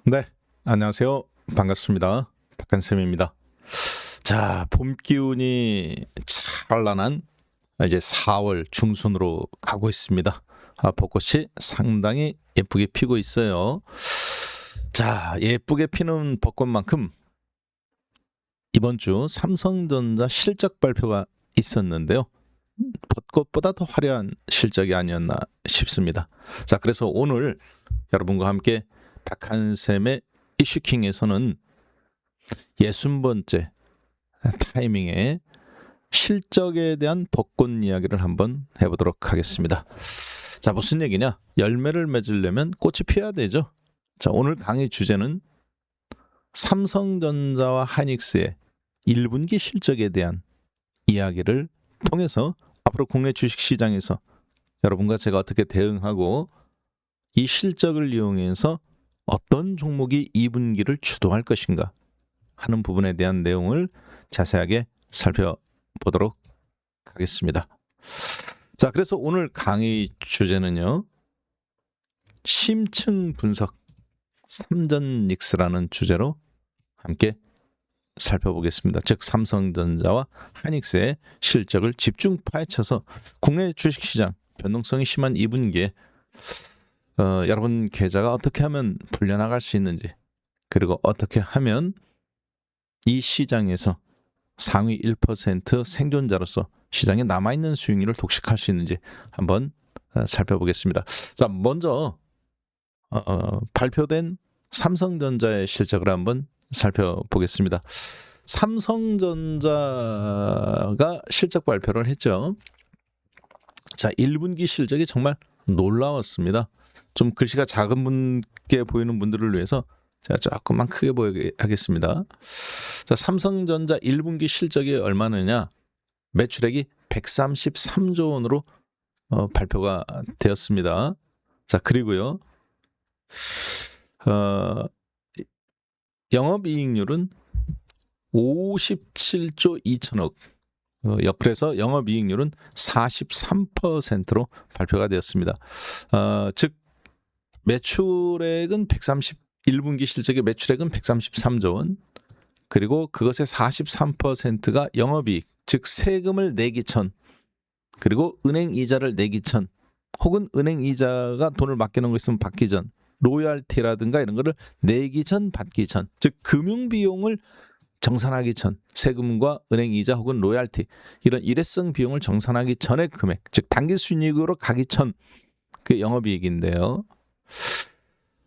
네, 안녕하세요. 반갑습니다. 박한쌤입니다. 자, 봄 기운이 찬란한 이제 4월 중순으로 가고 있습니다. 벚꽃이 상당히 예쁘게 피고 있어요. 자, 예쁘게 피는 벚꽃만큼 이번 주 삼성전자 실적 발표가 있었는데요. 벚꽃보다 더 화려한 실적이 아니었나 싶습니다. 자, 그래서 오늘 여러분과 함께 박한쌤의 이슈킹에서는 60번째 타이밍에 실적에 대한 벚꽃 이야기를 한번 해보도록 하겠습니다. 자, 무슨 얘기냐? 열매를 맺으려면 꽃이 피어야 되죠. 자, 오늘 강의 주제는 삼성전자와 하이닉스의 1분기 실적에 대한 이야기를 통해서 앞으로 국내 주식시장에서 여러분과 제가 어떻게 대응하고 이 실적을 이용해서 어떤 종목이 2분기를 주도할 것인가 하는 부분에 대한 내용을 자세하게 살펴보도록 하겠습니다. 자, 그래서 오늘 강의 주제는요, 심층 분석 3전 닉스라는 주제로 함께 살펴보겠습니다. 즉 삼성전자와 하이닉스의 실적을 집중 파헤쳐서 국내 주식시장 변동성이 심한 2분기에 여러분 계좌가 어떻게 하면 불려나갈 수 있는지, 그리고 어떻게 하면 이 시장에서 상위 1% 생존자로서 시장에 남아있는 수익률을 독식할 수 있는지 한번 살펴보겠습니다. 자, 먼저 발표된 삼성전자의 실적을 한번 살펴보겠습니다. 삼성전자가 실적 발표를 했죠. 자, 1분기 실적이 정말 놀라웠습니다. 좀 글씨가 작은 분께 보이는 분들을 위해서 제가 조금만 크게 보이게 하겠습니다. 자, 삼성전자 1분기 실적이 얼마느냐? 매출액이 133조 원으로 발표가 되었습니다. 자, 그리고요, 영업이익률은 57조 2천억. 그래서 영업이익률은 43%로 발표가 되었습니다. 즉 매출액은 1분기 실적의 매출액은 133조 원, 그리고 그것의 43%가 영업이익, 즉 세금을 내기 전, 그리고 은행 이자를 내기 전, 혹은 은행 이자가 돈을 맡겨놓은 거 있으면 받기 전, 로열티라든가 이런 거를 내기 전, 받기 전, 즉 금융 비용을 정산하기 전, 세금과 은행 이자 혹은 로열티, 이런 일회성 비용을 정산하기 전의 금액, 즉 당기 순이익으로 가기 전, 그 영업이익인데요.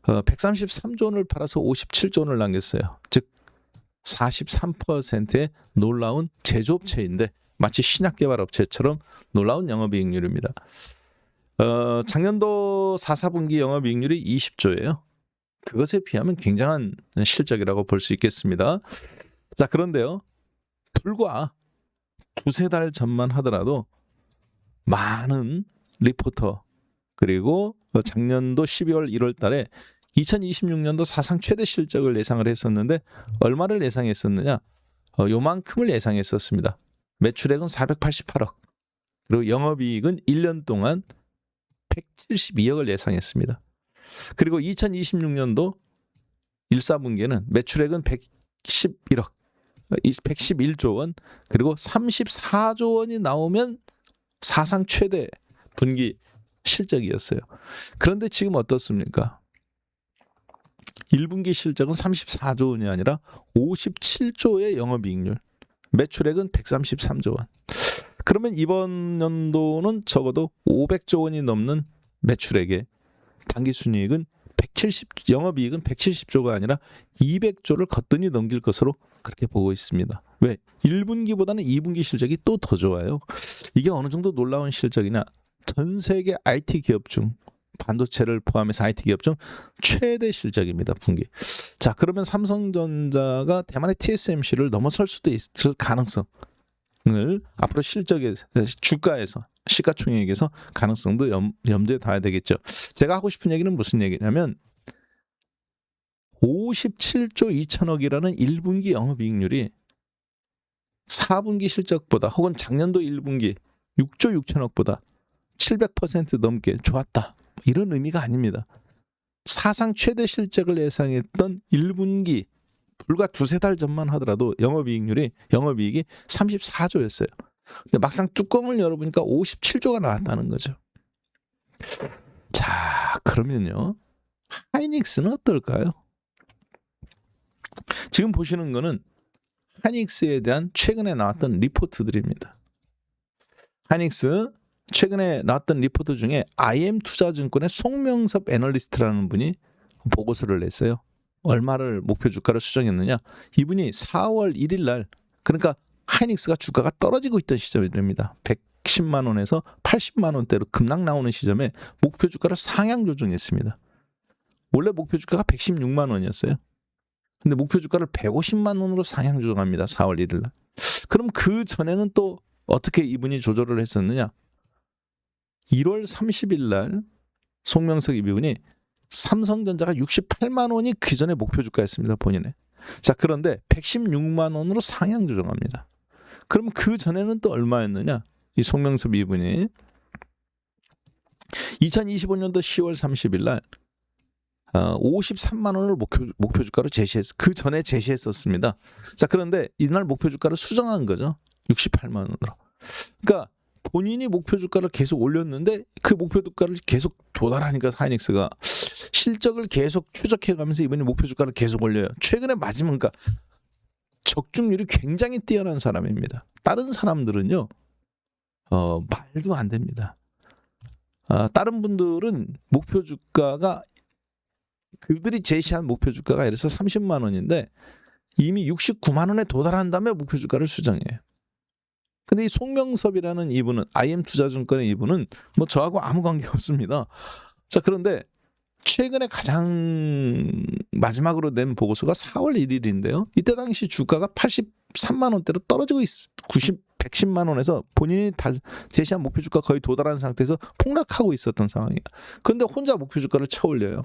133조 원을 팔아서 57조 원을 남겼어요. 즉 43%의 놀라운 제조업체인데 마치 신약개발업체처럼 놀라운 영업이익률입니다. 작년도 4분기 영업이익률이 20조예요. 그것에 비하면 굉장한 실적이라고 볼 수 있겠습니다. 자, 그런데요, 불과 두세 달 전만 하더라도 많은 리포터, 그리고 작년도 12월 1월 달에 2026년도 사상 최대 실적을 예상을 했었는데 얼마를 예상했었느냐? 요만큼을 예상했었습니다. 매출액은 488억, 그리고 영업이익은 1년 동안 172억을 예상했습니다. 그리고 2026년도 1사분기에는 매출액은 111억, 111조 원, 그리고 34조 원이 나오면 사상 최대 분기 실적이었어요. 그런데 지금 어떻습니까? 1분기 실적은 34조 원이 아니라 57조의 영업이익률, 매출액은 133조 원. 그러면 이번 연도는 적어도 500조 원이 넘는 매출액에 당기순이익은 영업이익은 170조가 아니라 200조를 거뜬히 넘길 것으로 그렇게 보고 있습니다. 왜? 1분기보다는 2분기 실적이 또 더 좋아요. 이게 어느 정도 놀라운 실적이냐? 전 세계 IT 기업 중, 반도체를 포함해서 IT 기업 중 최대 실적입니다, 분기. 자, 그러면 삼성전자가 대만의 TSMC를 넘어설 수도 있을 가능성을 앞으로 실적에, 주가에서, 시가총액에서 가능성도 염두에 둬야 되겠죠. 제가 하고 싶은 얘기는 무슨 얘기냐면 57조 2천억이라는 1분기 영업이익률이 4분기 실적보다, 혹은 작년도 1분기 6조 6천억보다 700% 넘게 좋았다, 이런 의미가 아닙니다. 사상 최대 실적을 예상했던 1분기 불과 두세 달 전만 하더라도 영업이익이 34조였어요. 근데 막상 뚜껑을 열어보니까 57조가 나왔다는 거죠. 자, 그러면요. 하이닉스는 어떨까요? 지금 보시는 거는 하이닉스에 대한 최근에 나왔던 리포트들입니다. 하이닉스 최근에 나왔던 리포트 중에 IM투자증권의 송명섭 애널리스트라는 분이 보고서를 냈어요. 얼마를 목표 주가를 수정했느냐? 이분이 4월 1일 날, 그러니까 하이닉스가 주가가 떨어지고 있던 시점입니다. 110만 원에서 80만 원대로 급락 나오는 시점에 목표 주가를 상향 조정했습니다. 원래 목표 주가가 116만 원이었어요. 근데 목표 주가를 150만 원으로 상향 조정합니다. 4월 1일 날. 그럼 그 전에는 또 어떻게 이분이 조절을 했었느냐? 1월 30일 날 송명석 이분이 삼성전자가 68만 원이 그 전에 목표 주가였습니다. 본인의. 자, 그런데 116만 원으로 상향 조정합니다. 그럼 그 전에는 또 얼마였느냐? 이 송명섭 이분이 2025년도 10월 30일 날 53만 원을 목표 주가로 그 전에 제시했었습니다. 자, 그런데 이날 목표 주가를 수정한 거죠. 68만 원으로. 그러니까 본인이 목표 주가를 계속 올렸는데 그 목표 주가를 계속 도달하니까 하이닉스가 실적을 계속 추적해가면서 이번에 목표 주가를 계속 올려요. 최근에 맞으면 그러니까 적중률이 굉장히 뛰어난 사람입니다. 다른 사람들은요 말도 안 됩니다. 다른 분들은 목표 주가가 그들이 제시한 목표 주가가 예를 들어서 30만 원인데 이미 69만 원에 도달한 다음에 목표 주가를 수정해요. 근데 이 송명섭이라는 이분은 IM투자증권의 이분은 뭐 저하고 아무 관계 없습니다. 자, 그런데 최근에 가장 마지막으로 낸 보고서가 4월 1일인데요. 이때 당시 주가가 83만 원대로 떨어지고 110만 원에서 본인이 제시한 목표 주가 거의 도달한 상태에서 폭락하고 있었던 상황이에요. 그런데 혼자 목표 주가를 쳐올려요.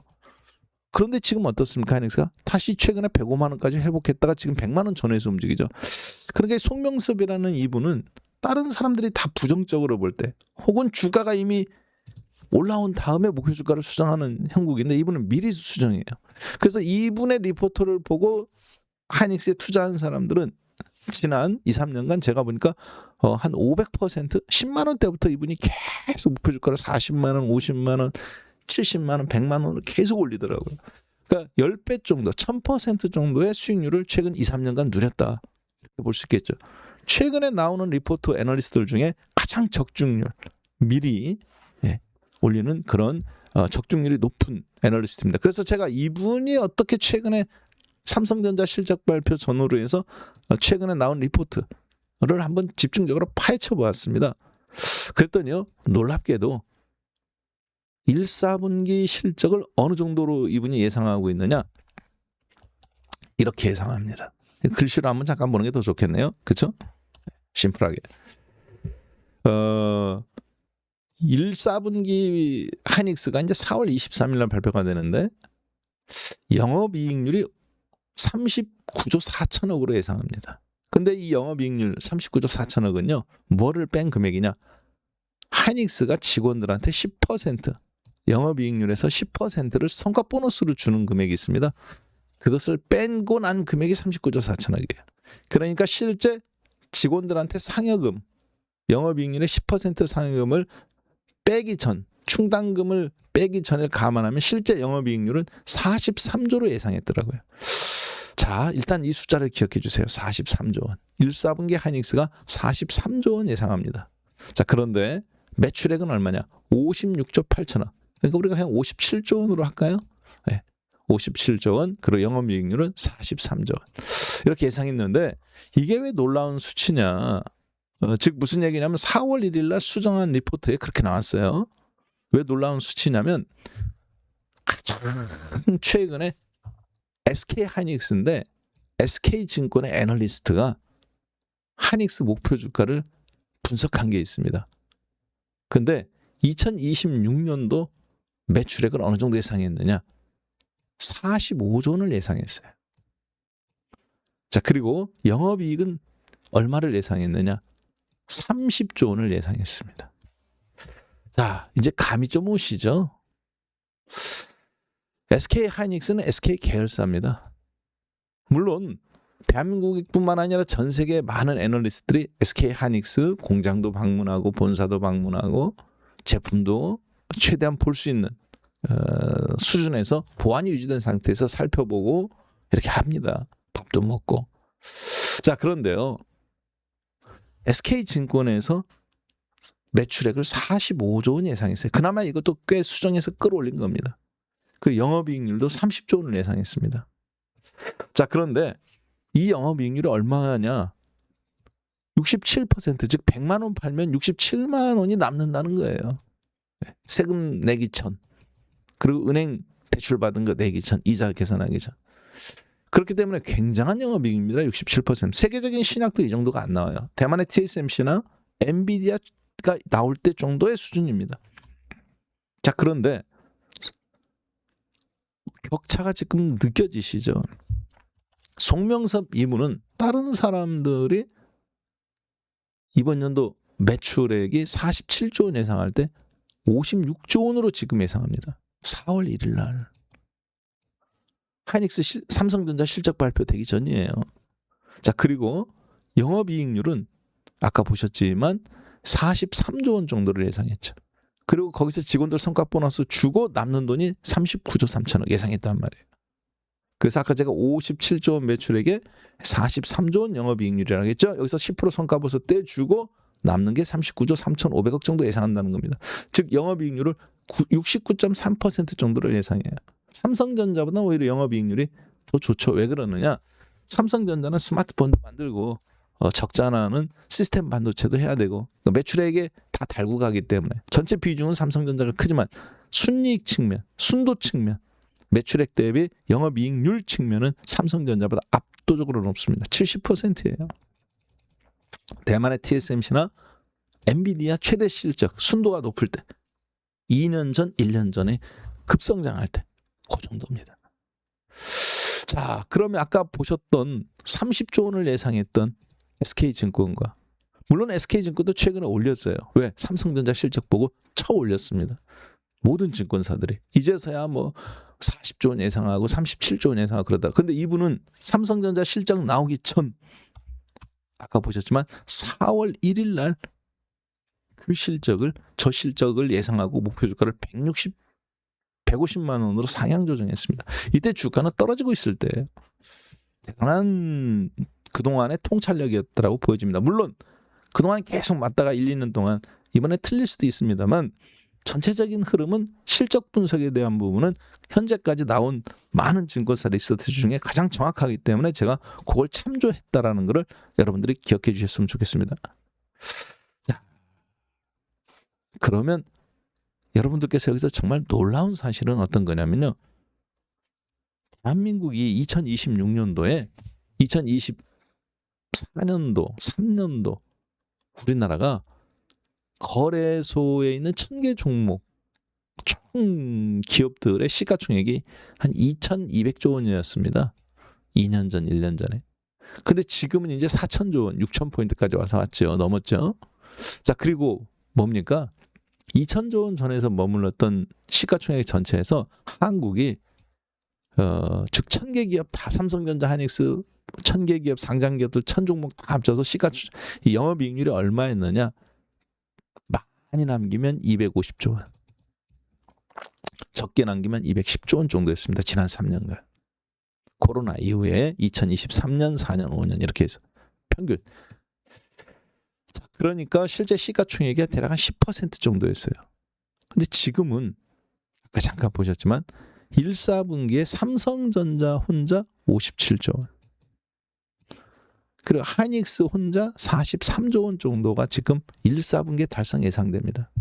그런데 지금 어떻습니까? 하이닉스가 다시 최근에 105만 원까지 회복했다가 지금 100만 원 전후에서 움직이죠. 그러니까 송명섭이라는 이분은 다른 사람들이 다 부정적으로 볼 때 혹은 주가가 이미 올라온 다음에 목표 주가를 수정하는 형국인데 이분은 미리 수정해요. 그래서 이분의 리포트를 보고 하이닉스에 투자한 사람들은 지난 2, 3년간 제가 보니까 한 500% 10만 원대부터 이분이 계속 목표 주가를 40만 원, 50만 원, 70만 원, 100만 원을 계속 올리더라고요. 그러니까 10배 정도, 1000% 정도의 수익률을 최근 2, 3년간 누렸다. 이렇게 볼 수 있겠죠. 최근에 나오는 리포트 애널리스트들 중에 가장 적중률, 미리 올리는 그런 적중률이 높은 애널리스트입니다. 그래서 제가 이분이 어떻게 최근에 삼성전자 실적 발표 전후로 해서 최근에 나온 리포트를 한번 집중적으로 파헤쳐 보았습니다. 그랬더니요, 놀랍게도 1, 4분기 실적을 어느 정도로 이분이 예상하고 있느냐? 이렇게 예상합니다. 글씨로 한번 잠깐 보는 게 더 좋겠네요. 그렇죠? 심플하게. 1, 4분기 하이닉스가 이제 4월 23일 날 발표가 되는데 영업이익률이 39조 4천억으로 예상합니다. 근데 이 영업이익률 39조 4천억은요. 뭐를 뺀 금액이냐? 하이닉스가 직원들한테 10% 영업이익률에서 10%를 성과 보너스를 주는 금액이 있습니다. 그것을 빼고 난 금액이 39조 4천억이에요. 그러니까 실제 직원들한테 상여금, 영업이익률의 10% 상여금을 빼기 전, 충당금을 빼기 전에 감안하면 실제 영업이익률은 43조로 예상했더라고요. 자, 일단 이 숫자를 기억해 주세요. 43조 원. 1, 4분기 하이닉스가 43조 원 예상합니다. 자, 그런데 매출액은 얼마냐? 56조 8천억. 그러니까 우리가 그냥 57조 원으로 할까요? 네. 57조 원, 그리고 영업이익률은 43조 원. 이렇게 예상했는데 이게 왜 놀라운 수치냐? 즉 무슨 얘기냐면 4월 1일 날 수정한 리포트에 그렇게 나왔어요. 왜 놀라운 수치냐면 가장 최근에 SK 하이닉스인데 SK증권의 애널리스트가 하이닉스 목표 주가를 분석한 게 있습니다. 근데 2026년도 매출액을 어느 정도 예상했느냐? 45조 원을 예상했어요. 자, 그리고 영업이익은 얼마를 예상했느냐? 30조 원을 예상했습니다. 자, 이제 감이 좀 오시죠? SK 하이닉스는 SK 계열사입니다. 물론 대한민국뿐만 아니라 전 세계 많은 애널리스트들이 SK 하이닉스 공장도 방문하고 본사도 방문하고 제품도 최대한 볼 수 있는 수준에서 보안이 유지된 상태에서 살펴보고 이렇게 합니다. 밥도 먹고. 자, 그런데요. SK증권에서 매출액을 45조 원 예상했어요. 그나마 이것도 꽤 수정해서 끌어올린 겁니다. 그 영업이익률도 30조 원을 예상했습니다. 자, 그런데 이 영업이익률이 얼마냐? 67%, 즉 100만 원 팔면 67만 원이 남는다는 거예요. 세금 내기 전, 그리고 은행 대출 받은 거 내기 전, 이자 계산하기 전. 그렇기 때문에 굉장한 영업이익입니다. 67%. 세계적인 신약도 이 정도가 안 나와요. 대만의 TSMC나 엔비디아가 나올 때 정도의 수준입니다. 자, 그런데 격차가 지금 느껴지시죠? 송명섭 이모는 다른 사람들이 이번 연도 매출액이 47조 원 예상할 때 56조 원으로 지금 예상합니다. 4월 1일 날. 하이닉스 삼성전자 실적 발표되기 전이에요. 자, 그리고 영업이익률은 아까 보셨지만 43조 원 정도를 예상했죠. 그리고 거기서 직원들 성과 보너스 주고 남는 돈이 39조 3천억 예상했단 말이에요. 그래서 아까 제가 57조 원 매출액에 43조 원 영업이익률이라고 했죠. 여기서 10% 성과 보너스 떼주고 남는 게 39조 3,500억 정도 예상한다는 겁니다. 즉 영업이익률을 69.3% 정도를 예상해요. 삼성전자보다 오히려 영업이익률이 더 좋죠. 왜 그러느냐? 삼성전자는 스마트폰도 만들고 적자나는 시스템 반도체도 해야 되고 매출액에 다 달고 가기 때문에 전체 비중은 삼성전자가 크지만 순이익 측면, 순도 측면, 매출액 대비 영업이익률 측면은 삼성전자보다 압도적으로 높습니다. 70%예요. 대만의 TSMC나 엔비디아 최대 실적, 순도가 높을 때 2년 전, 1년 전에 급성장할 때 그 정도입니다. 자, 그러면 아까 보셨던 30조 원을 예상했던 SK증권과 물론 SK증권도 최근에 올렸어요. 왜? 삼성전자 실적 보고 쳐 올렸습니다. 모든 증권사들이 이제서야 뭐 40조 원 예상하고 37조 원 예상하고 그러다. 근데 이분은 삼성전자 실적 나오기 전 아까 보셨지만 4월 1일 날 그 실적을 저 실적을 예상하고 목표 주가를 150만 원으로 상향 조정했습니다. 이때 주가는 떨어지고 있을 때 대단한 그동안의 통찰력이었다고 보여집니다. 물론 그동안 계속 맞다가 1, 2년 동안 이번에 틀릴 수도 있습니다만 전체적인 흐름은 실적 분석에 대한 부분은 현재까지 나온 많은 증권사 리스트 중에 가장 정확하기 때문에 제가 그걸 참조했다라는 것을 여러분들이 기억해 주셨으면 좋겠습니다. 자, 그러면 여러분들께서 여기서 정말 놀라운 사실은 어떤 거냐면요. 대한민국이 2026년도에 2024년도, 3년도 우리나라가 거래소에 있는 1000개 종목 총 기업들의 시가총액이 한 2,200조 원이었습니다. 2년 전, 1년 전에. 근데 지금은 이제 4,000조 원, 6,000포인트까지 와서 왔죠. 넘었죠. 자, 그리고 뭡니까? 2,000조 원 전에서 머물렀던 시가총액 전체에서 한국이 즉 1000개 기업 다 삼성전자, 하이닉스 1000개 기업 상장 기업들 1000종목 다 합쳐서 이 영업이익률이 얼마였느냐? 많이 남기면 250조 원. 적게 남기면 210조 원 정도였습니다. 지난 3년간. 코로나 이후에 2023년, 4년, 5년 이렇게 해서 평균. 그러니까 실제 시가총액이 대략 한 10% 정도였어요. 근데 지금은 아까 잠깐 보셨지만 1, 4분기에 삼성전자 혼자 57조 원. 그리고 하이닉스 혼자 43조 원 정도가 지금 1, 4분기에 달성 예상됩니다.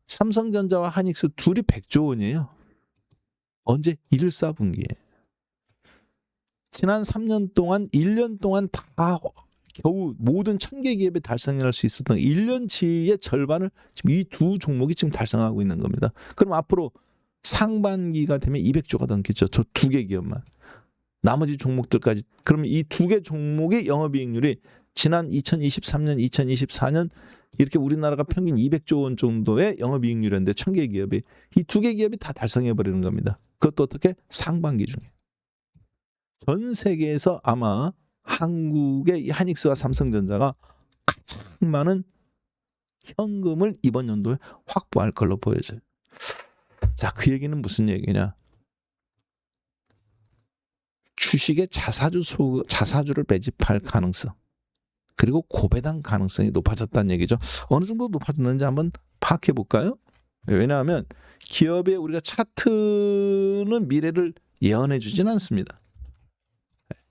삼성전자와 하이닉스 둘이 100조 원이에요. 언제? 1, 4분기에. 지난 3년 동안 1년 동안 다 겨우 모든 1000개 기업에 달성할 수 있었던 1년치의 절반을 지금 이 두 종목이 지금 달성하고 있는 겁니다. 그럼 앞으로 상반기가 되면 200조가 넘겠죠. 저 두 개 기업만. 나머지 종목들까지. 그러면 이 두 개 종목의 영업이익률이 지난 2023년, 2024년 이렇게 우리나라가 평균 200조 원 정도의 영업이익률이었는데 1000개 기업이 이 2개 기업이 다 달성해버리는 겁니다. 그것도 어떻게? 상반기 중에. 전 세계에서 아마 한국의 이 하이닉스와 삼성전자가 가장 많은 현금을 이번 연도에 확보할 걸로 보여져요. 자, 그 얘기는 무슨 얘기냐? 주식의 자사주를 매집할 가능성 그리고 고배당 가능성이 높아졌다는 얘기죠. 어느 정도 높아졌는지 한번 파악해 볼까요? 왜냐하면 기업의 우리가 차트는 미래를 예언해 주진 않습니다.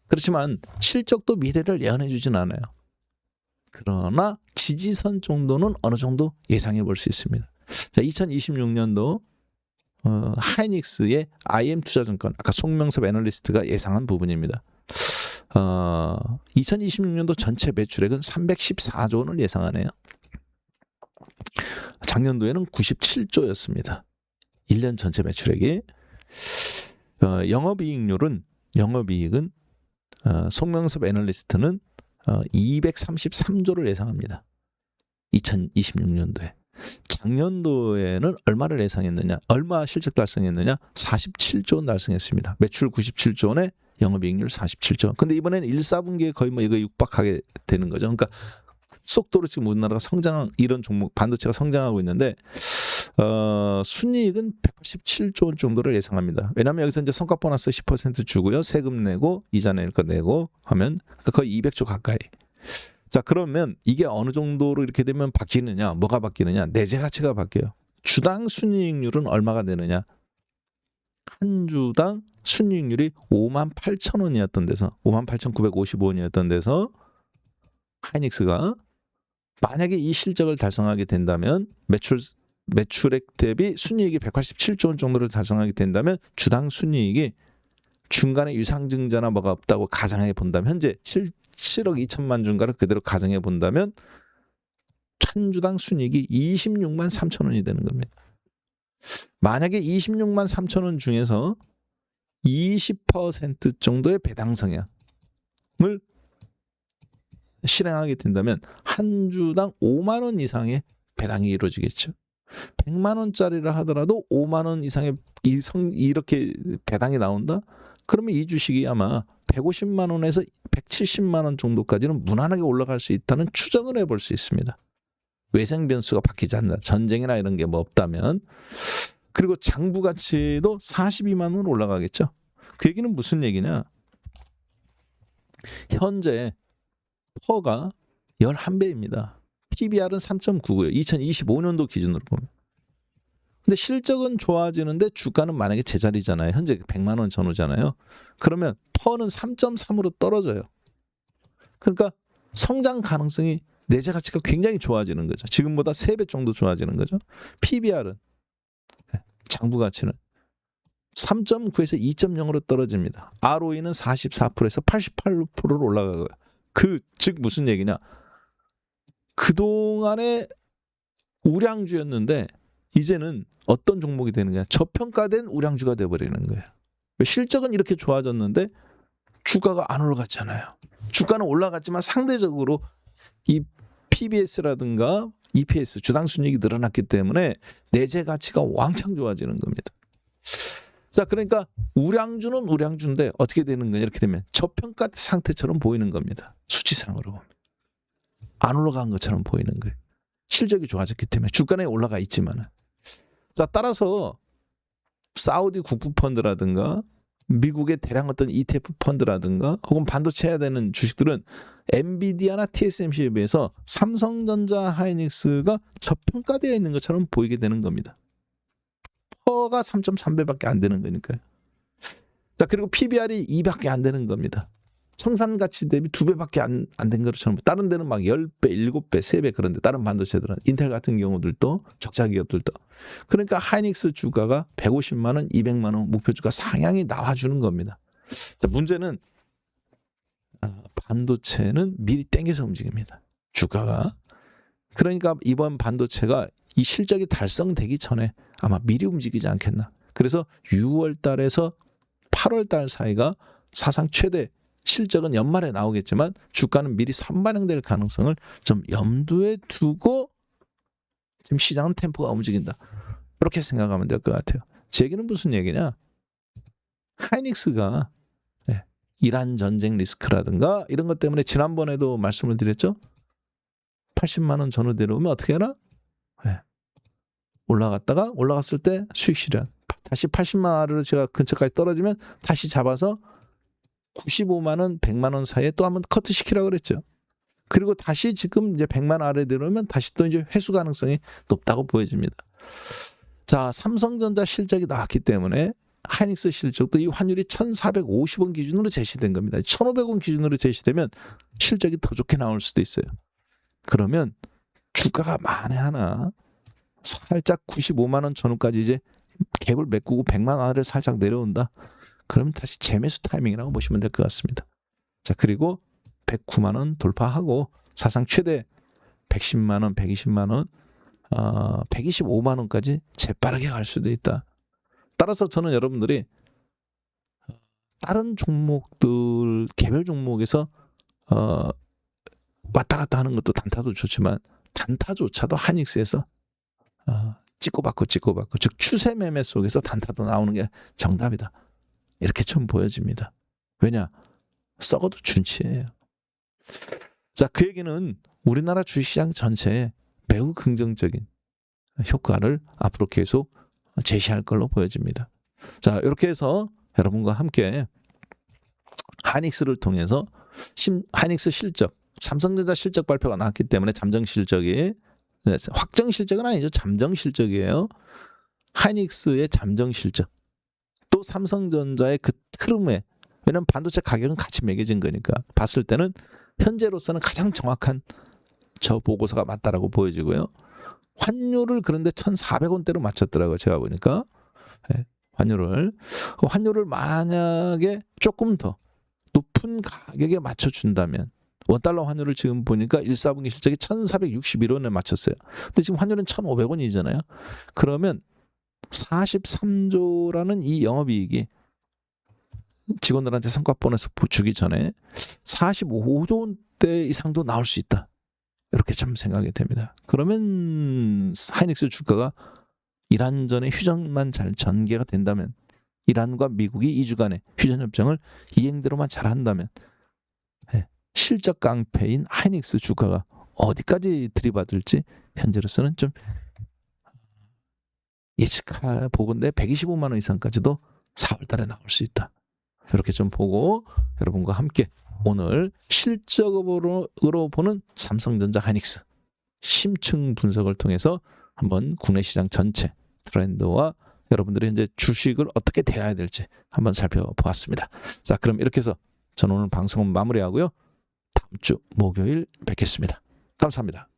그렇지만 실적도 미래를 예언해 주진 않아요. 그러나 지지선 정도는 어느 정도 예상해 볼 수 있습니다. 자, 2026년도 하이닉스의 IM투자증권 아까 송명섭 애널리스트가 예상한 부분입니다. 2026년도 전체 매출액은 314조 원을 예상하네요. 작년도에는 97조였습니다. 1년 전체 매출액이. 영업이익은 송명섭 애널리스트는 233조를 예상합니다. 2026년도에. 작년도에는 얼마를 예상했느냐? 얼마 실적 달성했느냐? 47조 원 달성했습니다. 매출 97조 원에 영업이익률 47조 원. 근데 이번에는 1, 4분기에 거의 뭐 이거 육박하게 되는 거죠. 그러니까 속도로 지금 우리나라가 이런 종목 반도체가 성장하고 있는데 순이익은 187조 원 정도를 예상합니다. 왜냐하면 여기서 이제 성과 보너스 10% 주고요. 세금 내고 이자 낼 거 내고 하면 거의 200조 가까이. 자, 그러면 이게 어느 정도로 이렇게 되면 바뀌느냐? 뭐가 바뀌느냐? 내재 가치가 바뀌어요. 주당 순이익률은 얼마가 되느냐? 한 주당 순이익률이 58,000원이었던 데서 58,955원이었던 데서 하이닉스가 만약에 이 실적을 달성하게 된다면 매출액 대비 순이익이 187조 원 정도를 달성하게 된다면 주당 순이익이 중간에 유상증자나 뭐가 없다고 가정해 본다면 현재 7억 2천만 주인가를 그대로 가정해 본다면 한 주당 순이익이 26만 3천 원이 되는 겁니다. 만약에 26만 3천 원 중에서 20% 정도의 배당 성향을 실행하게 된다면 한 주당 5만 원 이상의 배당이 이루어지겠죠. 100만 원짜리라 하더라도 5만 원 이상의 이렇게 배당이 나온다? 그러면 이 주식이 아마 150만 원에서 170만 원 정도까지는 무난하게 올라갈 수 있다는 추정을 해볼 수 있습니다. 외생 변수가 바뀌지 않는다. 전쟁이나 이런 게 뭐 없다면. 그리고 장부 가치도 42만 원 올라가겠죠. 그 얘기는 무슨 얘기냐? 현재 퍼가 11배입니다. PBR은 3.9고요. 2025년도 기준으로 보면. 근데 실적은 좋아지는데 주가는 만약에 제자리잖아요. 현재 100만 원 전후잖아요. 그러면 퍼는 3.3으로 떨어져요. 그러니까 성장 가능성이 내재 가치가 굉장히 좋아지는 거죠. 지금보다 3배 정도 좋아지는 거죠. PBR은 장부 가치는 3.9에서 2.0으로 떨어집니다. ROE는 44%에서 88%로 올라가고요. 즉 무슨 얘기냐? 그동안에 우량주였는데 이제는 어떤 종목이 되는 거야? 저평가된 우량주가 돼버리는 거예요. 실적은 이렇게 좋아졌는데 주가가 안 올라갔잖아요. 주가는 올라갔지만 상대적으로 이 PBS라든가 EPS 주당 순이익이 늘어났기 때문에 내재 가치가 왕창 좋아지는 겁니다. 자, 그러니까 우량주는 우량주인데 어떻게 되는 거냐? 이렇게 되면 저평가 상태처럼 보이는 겁니다. 수치상으로 보면 안 올라간 것처럼 보이는 거예요. 실적이 좋아졌기 때문에 주가는 올라가 있지만은. 자, 따라서 사우디 국부 펀드라든가 미국의 대량 어떤 ETF 펀드라든가 혹은 반도체 해야 되는 주식들은 엔비디아나 TSMC에 비해서 삼성전자 하이닉스가 저평가되어 있는 것처럼 보이게 되는 겁니다. 퍼가 3.3배밖에 안 되는 거니까요. 자, 그리고 PBR이 2밖에 안 되는 겁니다. 청산 가치 대비 2배밖에 안 된 것처럼 다른 데는 막 10배, 7배, 3배 그런데 다른 반도체들은 인텔 같은 경우들도 적자 기업들도 그러니까 하이닉스 주가가 150만 원, 200만 원 목표 주가 상향이 나와주는 겁니다. 자, 문제는 반도체는 미리 땡겨서 움직입니다. 주가가. 그러니까 이번 반도체가 이 실적이 달성되기 전에 아마 미리 움직이지 않겠나. 그래서 6월 달에서 8월 달 사이가 사상 최대 실적은 연말에 나오겠지만 주가는 미리 선반영될 가능성을 좀 염두에 두고 지금 시장은 템포가 움직인다. 이렇게 생각하면 될 것 같아요. 제 얘기는 무슨 얘기냐? 하이닉스가 이란 전쟁 리스크라든가 이런 것 때문에 지난번에도 말씀을 드렸죠. 80만 원 전후 내려오면 어떻게 하나? 올라갔다가 올라갔을 때 수익 실현. 다시 80만 원으로 제가 근처까지 떨어지면 다시 잡아서 95만 원, 100만 원 사이에 또 한번 커트 시키라고 그랬죠. 그리고 다시 지금 이제 100만 원 아래 내려오면 다시 또 이제 회수 가능성이 높다고 보여집니다. 자, 삼성전자 실적이 나왔기 때문에 하이닉스 실적도 이 환율이 1,450원 기준으로 제시된 겁니다. 1,500원 기준으로 제시되면 실적이 더 좋게 나올 수도 있어요. 그러면 주가가 만에 하나 살짝 95만 원 전후까지 이제 갭을 메꾸고 100만 원 아래를 살짝 내려온다. 그러면 다시 재매수 타이밍이라고 보시면 될 것 같습니다. 자, 그리고 109만 원 돌파하고 사상 최대 110만 원, 120만 원, 125만 원까지 재빠르게 갈 수도 있다. 따라서 저는 여러분들이 다른 종목들 개별 종목에서 왔다 갔다 하는 것도 단타도 좋지만 단타조차도 하이닉스에서 찍고 받고 즉 추세 매매 속에서 단타도 나오는 게 정답이다. 이렇게 좀 보여집니다. 왜냐? 썩어도 준치예요. 자, 그 얘기는 우리나라 주식시장 전체에 매우 긍정적인 효과를 앞으로 계속 제시할 걸로 보여집니다. 자, 이렇게 해서 여러분과 함께 하이닉스를 통해서 하이닉스 실적, 삼성전자 실적 발표가 나왔기 때문에 잠정 실적이 확정 실적은 아니죠. 잠정 실적이에요. 하이닉스의 잠정 실적. 또 삼성전자의 그 흐름에, 왜냐하면 반도체 가격은 같이 매겨진 거니까 봤을 때는 현재로서는 가장 정확한 저 보고서가 맞다라고 보여지고요. 환율을 그런데 1,400원대로 맞췄더라고요. 제가 보니까. 환율을 만약에 조금 더 높은 가격에 맞춰준다면 원달러 환율을 지금 보니까 1사분기 실적이 1,461원에 맞췄어요. 근데 지금 환율은 1,500원이잖아요. 그러면 43조라는 이 영업이익이 직원들한테 성과 보너스 주기 전에 45조 원대 이상도 나올 수 있다. 이렇게 좀 생각이 됩니다. 그러면 하이닉스 주가가 이란전의 휴전만 잘 전개가 된다면, 이란과 미국이 2주간의 휴전협정을 이행대로만 잘한다면 실적 깡패인 하이닉스 주가가 어디까지 들이받을지 현재로서는 좀 예측보건대 125만 원 이상까지도 4월 달에 나올 수 있다. 이렇게 좀 보고 여러분과 함께 오늘 실적으로 보는 삼성전자 하이닉스 심층 분석을 통해서 한번 국내 시장 전체 트렌드와 여러분들이 이제 주식을 어떻게 대해야 될지 한번 살펴보았습니다. 자, 그럼 이렇게 해서 저는 오늘 방송은 마무리하고요. 다음 주 목요일 뵙겠습니다. 감사합니다.